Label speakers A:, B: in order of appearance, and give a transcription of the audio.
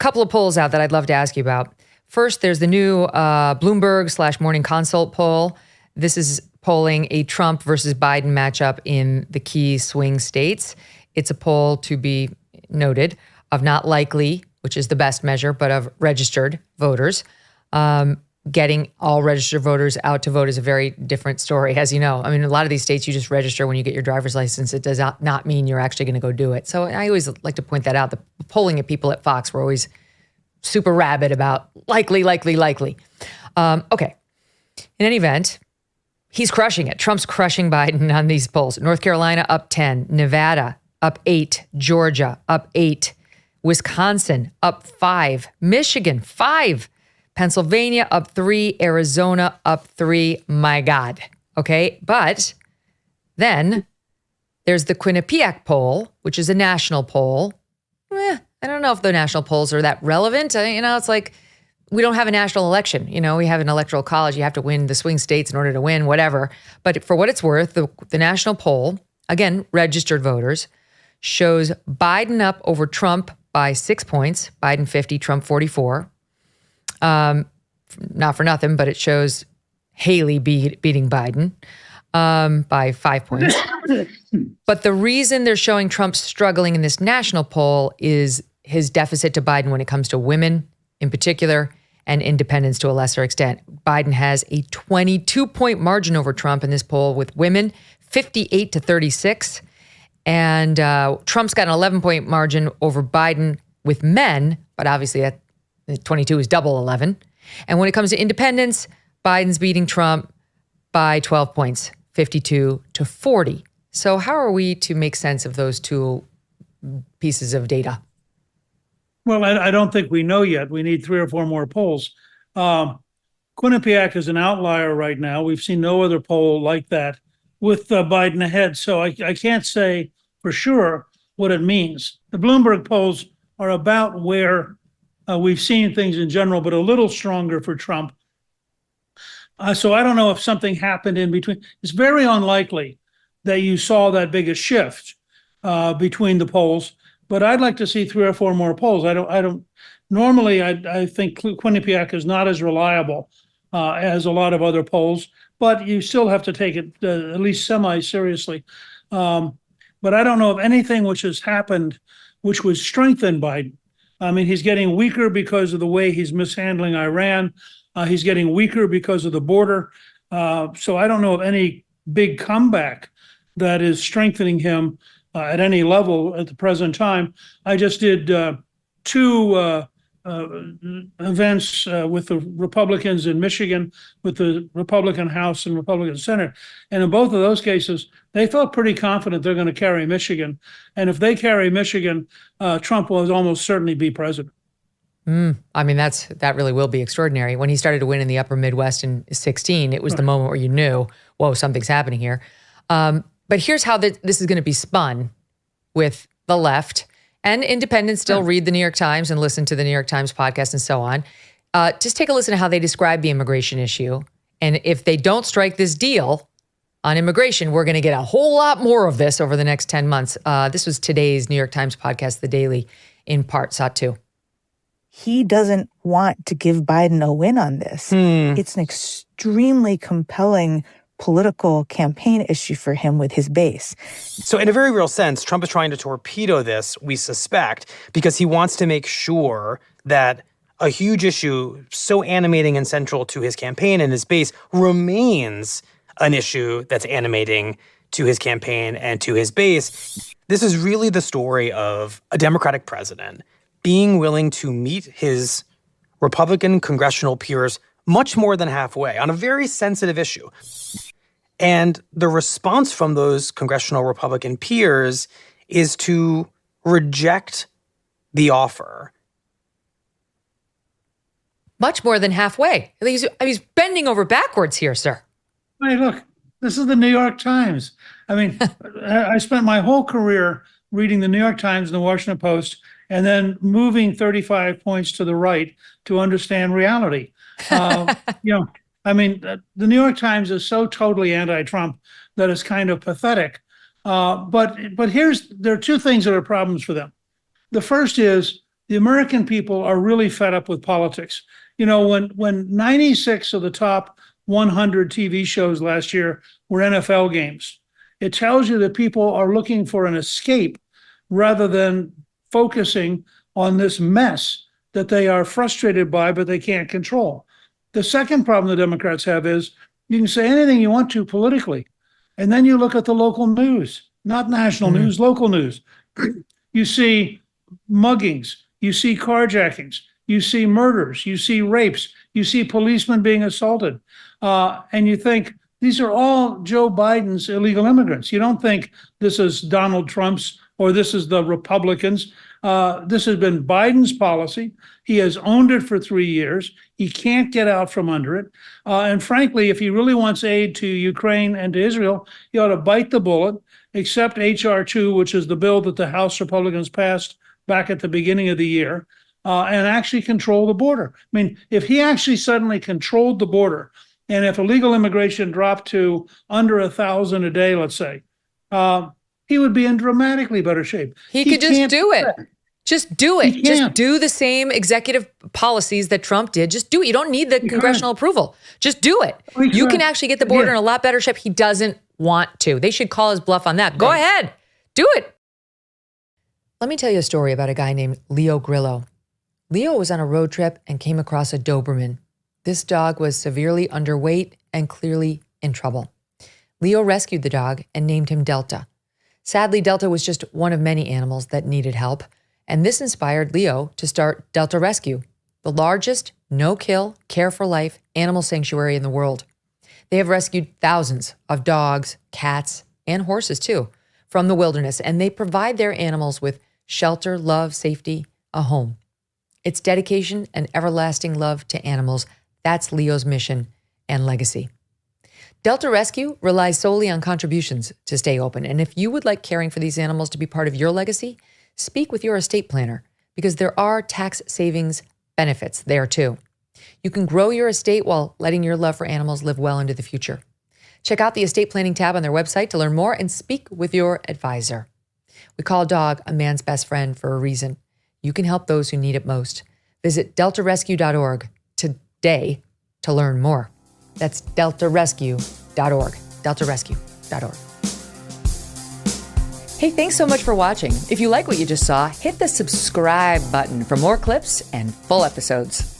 A: couple of polls out that I'd love to ask you about. First, there's the new Bloomberg / Morning Consult poll. This is polling a Trump versus Biden matchup in the key swing states. It's a poll, to be noted, of not likely, which is the best measure, but of registered voters. Getting all registered voters out to vote is a very different story, as you know. I mean, a lot of these states, you just register when you get your driver's license. It does not mean you're actually going to go do it. So I always like to point that out. The polling at people at Fox were always super rabid about likely. Okay. In any event, he's crushing it. Trump's crushing Biden on these polls. North Carolina up 10, Nevada up 8, Georgia up 8, Wisconsin up 5, Michigan 5, Pennsylvania up 3, Arizona up 3. My God. Okay. But then there's the Quinnipiac poll, which is a national poll. I don't know if the national polls are that relevant. It's like we don't have a national election. We have an electoral college. You have to win the swing states in order to win, whatever. But for what it's worth, the national poll, again, registered voters, shows Biden up over Trump by 6 points. Biden 50, Trump 44. Not for nothing, but it shows Haley beating Biden by 5 points. But the reason they're showing Trump struggling in this national poll is his deficit to Biden when it comes to women in particular and independents to a lesser extent. Biden has a 22-point margin over Trump in this poll with women, 58 to 36. And Trump's got an 11-point margin over Biden with men, but obviously that 22 is double 11. And when it comes to independents, Biden's beating Trump by 12 points, 52 to 40. So how are we to make sense of those two pieces of data?
B: Well, I don't think we know yet. We need 3 or 4 more polls. Quinnipiac is an outlier right now. We've seen no other poll like that with Biden ahead. So I can't say for sure what it means. The Bloomberg polls are about where we've seen things in general, but a little stronger for Trump. So I don't know if something happened in between. It's very unlikely that you saw that big a shift between the polls, but I'd like to see 3 or 4 more polls. Normally I think Quinnipiac is not as reliable as a lot of other polls, but you still have to take it at least semi-seriously. But I don't know of anything which has happened which would strengthen Biden. I mean, he's getting weaker because of the way he's mishandling Iran. He's getting weaker because of the border. So I don't know of any big comeback that is strengthening him at any level at the present time. I just did 2 events with the Republicans in Michigan, with the Republican House and Republican Senate. And in both of those cases, they felt pretty confident they're going to carry Michigan. And if they carry Michigan, Trump will almost certainly be president.
A: I mean, that really will be extraordinary. When he started to win in the upper Midwest in 2016, it was the moment where you knew, whoa, something's happening here. But here's how this is going to be spun with the left. And independents still read the New York Times and listen to the New York Times podcast and so on. Just take a listen to how they describe the immigration issue. And if they don't strike this deal on immigration, we're going to get a whole lot more of this over the next 10 months. This was today's New York Times podcast, The Daily, in part, Satu.
C: He doesn't want to give Biden a win on this. It's an extremely compelling political campaign issue for him with his base.
D: So in a very real sense, Trump is trying to torpedo this, we suspect, because he wants to make sure that a huge issue so animating and central to his campaign and his base remains an issue that's animating to his campaign and to his base. This is really the story of a Democratic president being willing to meet his Republican congressional peers much more than halfway on a very sensitive issue. And the response from those congressional Republican peers is to reject the offer.
A: Much more than halfway. He's bending over backwards here, sir.
B: Hey, look, this is the New York Times. I mean, I spent my whole career reading the New York Times and the Washington Post and then moving 35 points to the right to understand reality. I mean, the New York Times is so totally anti-Trump that it's kind of pathetic. But there are 2 things that are problems for them. The first is the American people are really fed up with politics. You know, when 96 of the top 100 TV shows last year were NFL games, it tells you that people are looking for an escape rather than focusing on this mess that they are frustrated by, but they can't control. The second problem the Democrats have is you can say anything you want to politically, and then you look at the local news, not national news, local news. You see muggings, you see carjackings, you see murders, you see rapes, you see policemen being assaulted, and you think these are all Joe Biden's illegal immigrants. You don't think this is Donald Trump's or this is the Republicans. This has been Biden's policy. He has owned it for 3 years. He can't get out from under it. And frankly, if he really wants aid to Ukraine and to Israel, he ought to bite the bullet, accept H.R. 2, which is the bill that the House Republicans passed back at the beginning of the year, and actually control the border. I mean, if he actually suddenly controlled the border, and if illegal immigration dropped to under 1,000 a day, let's say, he would be in dramatically better shape.
A: He could just do it. Just do it. Just do the same executive policies that Trump did. Just do it. You don't need the congressional approval. Just do it. You can actually get the border in a lot better shape. He doesn't want to. They should call his bluff on that. Go ahead. Do it. Let me tell you a story about a guy named Leo Grillo. Leo was on a road trip and came across a Doberman. This dog was severely underweight and clearly in trouble. Leo rescued the dog and named him Delta. Sadly, Delta was just one of many animals that needed help, and this inspired Leo to start Delta Rescue, the largest no-kill, care-for-life animal sanctuary in the world. They have rescued thousands of dogs, cats, and horses too from the wilderness, and they provide their animals with shelter, love, safety, a home. It's dedication and everlasting love to animals. That's Leo's mission and legacy. Delta Rescue relies solely on contributions to stay open. And if you would like caring for these animals to be part of your legacy, speak with your estate planner because there are tax savings benefits there too. You can grow your estate while letting your love for animals live well into the future. Check out the estate planning tab on their website to learn more and speak with your advisor. We call a dog a man's best friend for a reason. You can help those who need it most. Visit deltarescue.org today to learn more. That's deltarescue.org. deltarescue.org. Hey, thanks so much for watching. If you like what you just saw, hit the subscribe button for more clips and full episodes.